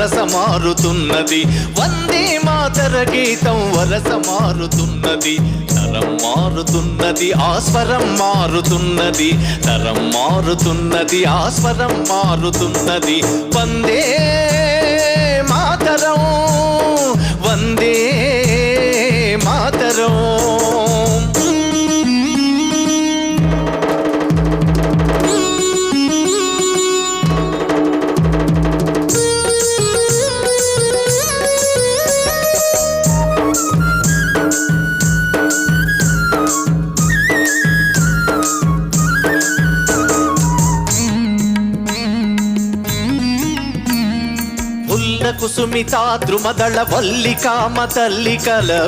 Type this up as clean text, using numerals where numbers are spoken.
వరస మారుతున్నది. వందే మాతర గీతం వరస మారుతున్నది. తరం మారుతున్నది, ఆస్వరం మారుతున్నది. తరం మారుతున్నది, ఆస్వరం మారుతున్నది. వందే మాతరం, వందే మాతరం. కుసుమితా ద్రుమదళ వల్లికా మతల్లికల